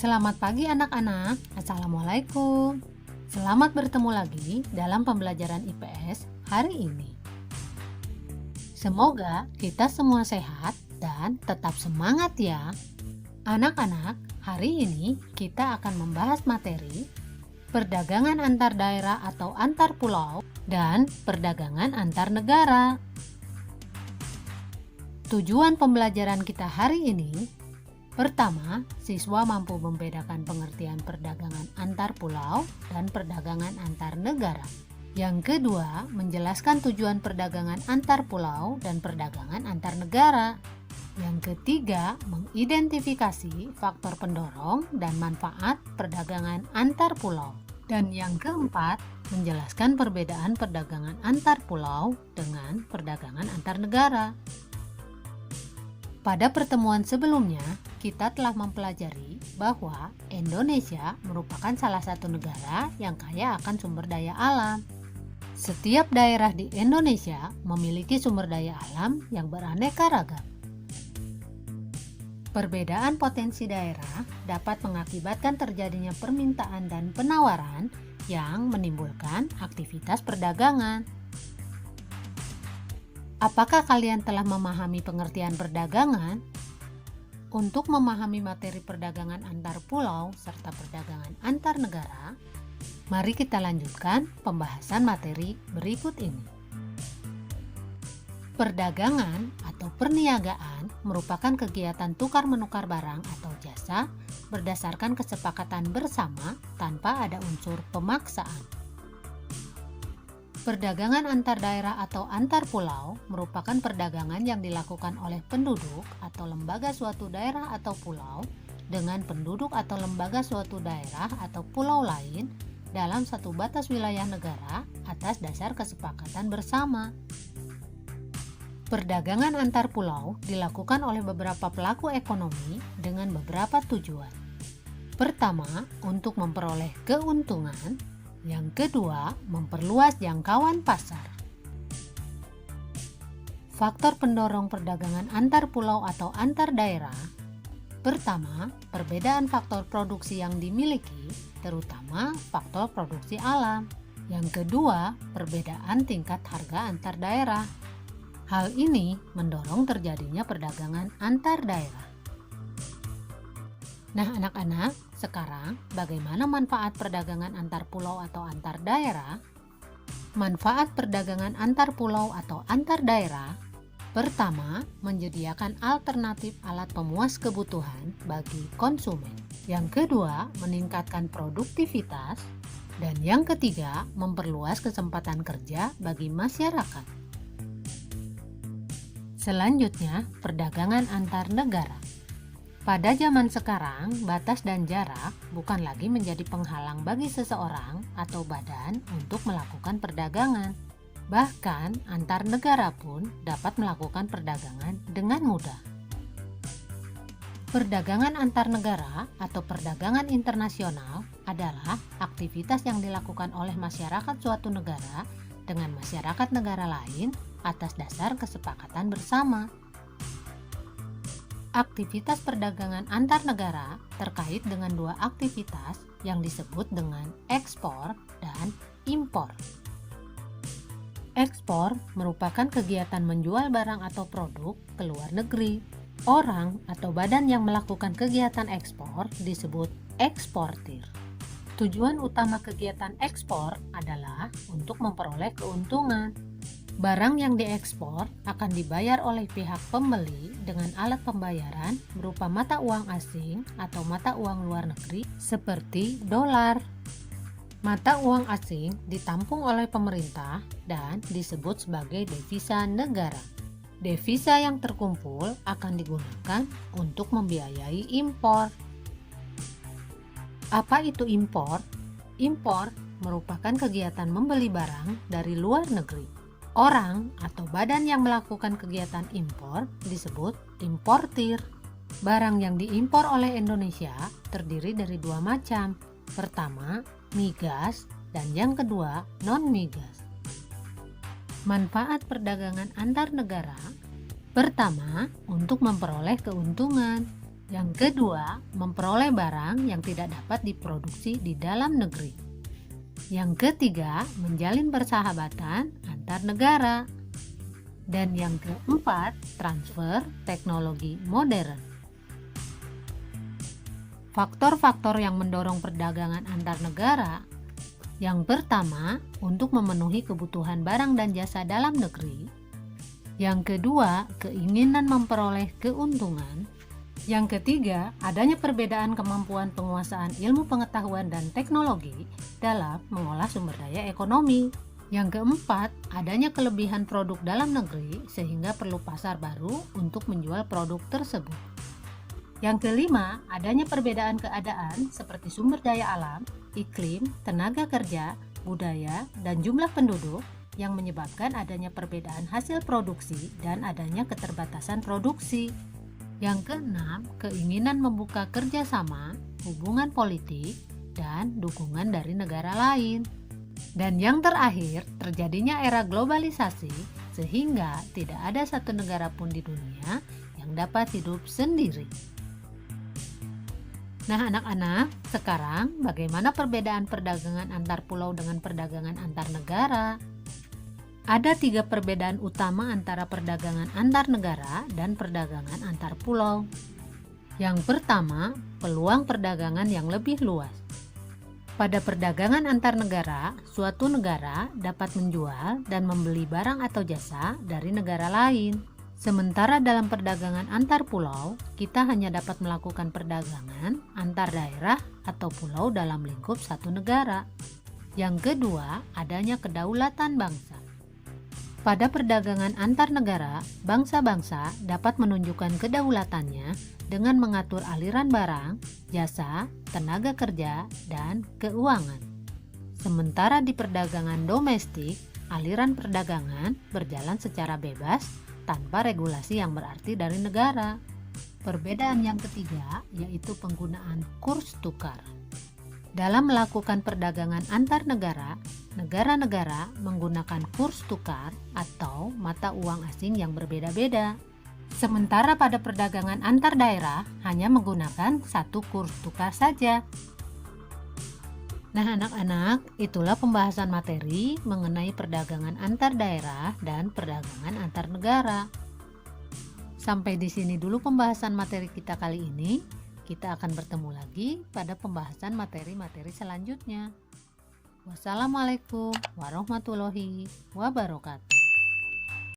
Selamat pagi anak-anak, Assalamualaikum. Selamat bertemu lagi dalam pembelajaran IPS hari ini. Semoga kita semua sehat dan tetap semangat ya. Anak-anak, hari ini kita akan membahas materi perdagangan antar daerah atau antar pulau dan perdagangan antar negara. Tujuan pembelajaran kita hari ini: pertama, siswa mampu membedakan pengertian perdagangan antar pulau dan perdagangan antar negara. Yang kedua, menjelaskan tujuan perdagangan antar pulau dan perdagangan antar negara. Yang ketiga, mengidentifikasi faktor pendorong dan manfaat perdagangan antar pulau. Dan yang keempat, menjelaskan perbedaan perdagangan antar pulau dengan perdagangan antar negara. Pada pertemuan sebelumnya, kita telah mempelajari bahwa Indonesia merupakan salah satu negara yang kaya akan sumber daya alam. Setiap daerah di Indonesia memiliki sumber daya alam yang beraneka ragam. Perbedaan potensi daerah dapat mengakibatkan terjadinya permintaan dan penawaran yang menimbulkan aktivitas perdagangan. Apakah kalian telah memahami pengertian perdagangan? Untuk memahami materi perdagangan antar pulau serta perdagangan antar negara, mari kita lanjutkan pembahasan materi berikut ini. Perdagangan atau perniagaan merupakan kegiatan tukar-menukar barang atau jasa berdasarkan kesepakatan bersama tanpa ada unsur pemaksaan. Perdagangan antar daerah atau antar pulau merupakan perdagangan yang dilakukan oleh penduduk atau lembaga suatu daerah atau pulau dengan penduduk atau lembaga suatu daerah atau pulau lain dalam satu batas wilayah negara atas dasar kesepakatan bersama. Perdagangan antar pulau dilakukan oleh beberapa pelaku ekonomi dengan beberapa tujuan. Pertama, untuk memperoleh keuntungan. Yang kedua, memperluas jangkauan pasar. Faktor pendorong perdagangan antar pulau atau antar daerah. Pertama, perbedaan faktor produksi yang dimiliki, terutama faktor produksi alam. Yang kedua, perbedaan tingkat harga antar daerah. Hal ini mendorong terjadinya perdagangan antar daerah. Nah, anak-anak, sekarang bagaimana manfaat perdagangan antar pulau atau antar daerah? Manfaat perdagangan antar pulau atau antar daerah: pertama, menyediakan alternatif alat pemuas kebutuhan bagi konsumen. Yang kedua, meningkatkan produktivitas. Dan yang ketiga, memperluas kesempatan kerja bagi masyarakat. Selanjutnya, perdagangan antar negara. Pada zaman sekarang, batas dan jarak bukan lagi menjadi penghalang bagi seseorang atau badan untuk melakukan perdagangan. Bahkan, antar negara pun dapat melakukan perdagangan dengan mudah. Perdagangan antar negara atau perdagangan internasional adalah aktivitas yang dilakukan oleh masyarakat suatu negara dengan masyarakat negara lain atas dasar kesepakatan bersama. Aktivitas perdagangan antar negara terkait dengan dua aktivitas yang disebut dengan ekspor dan impor. Ekspor merupakan kegiatan menjual barang atau produk ke luar negeri. Orang atau badan yang melakukan kegiatan ekspor disebut eksportir. Tujuan utama kegiatan ekspor adalah untuk memperoleh keuntungan. Barang yang diekspor akan dibayar oleh pihak pembeli dengan alat pembayaran berupa mata uang asing atau mata uang luar negeri seperti dolar. Mata uang asing ditampung oleh pemerintah dan disebut sebagai devisa negara. Devisa yang terkumpul akan digunakan untuk membiayai impor. Apa itu impor? Impor merupakan kegiatan membeli barang dari luar negeri. Orang atau badan yang melakukan kegiatan impor disebut importir. Barang yang diimpor oleh Indonesia terdiri dari dua macam. Pertama, migas, dan yang kedua, non-migas. Manfaat perdagangan antar negara: pertama, untuk memperoleh keuntungan. Yang kedua, memperoleh barang yang tidak dapat diproduksi di dalam negeri. Yang ketiga, menjalin persahabatan antar negara. Dan yang keempat, transfer teknologi modern. Faktor-faktor yang mendorong perdagangan antar negara. Yang pertama, untuk memenuhi kebutuhan barang dan jasa dalam negeri. Yang kedua, keinginan memperoleh keuntungan. Yang ketiga, adanya perbedaan kemampuan penguasaan ilmu pengetahuan dan teknologi dalam mengolah sumber daya ekonomi. Yang keempat, adanya kelebihan produk dalam negeri sehingga perlu pasar baru untuk menjual produk tersebut. Yang kelima, adanya perbedaan keadaan seperti sumber daya alam, iklim, tenaga kerja, budaya, dan jumlah penduduk yang menyebabkan adanya perbedaan hasil produksi dan adanya keterbatasan produksi. Yang keenam, keinginan membuka kerjasama, hubungan politik, dan dukungan dari negara lain. Dan yang terakhir, terjadinya era globalisasi sehingga tidak ada satu negara pun di dunia yang dapat hidup sendiri. Nah anak-anak, sekarang bagaimana perbedaan perdagangan antar pulau dengan perdagangan antar negara? Ada 3 perbedaan utama antara perdagangan antar negara dan perdagangan antar pulau. Yang pertama, peluang perdagangan yang lebih luas. Pada perdagangan antar negara, suatu negara dapat menjual dan membeli barang atau jasa dari negara lain. Sementara dalam perdagangan antar pulau, kita hanya dapat melakukan perdagangan antar daerah atau pulau dalam lingkup satu negara. Yang kedua, adanya kedaulatan bangsa. Pada perdagangan antar negara, bangsa-bangsa dapat menunjukkan kedaulatannya dengan mengatur aliran barang, jasa, tenaga kerja, dan keuangan. Sementara di perdagangan domestik, aliran perdagangan berjalan secara bebas tanpa regulasi yang berarti dari negara. Perbedaan yang ketiga yaitu penggunaan kurs tukar. Dalam melakukan perdagangan antar negara, negara-negara menggunakan kurs tukar atau mata uang asing yang berbeda-beda. Sementara pada perdagangan antar daerah hanya menggunakan satu kurs tukar saja. Nah anak-anak, itulah pembahasan materi mengenai perdagangan antar daerah dan perdagangan antar negara. Sampai di sini dulu pembahasan materi kita kali ini. Kita akan bertemu lagi pada pembahasan materi-materi selanjutnya. Wassalamualaikum warahmatullahi wabarakatuh.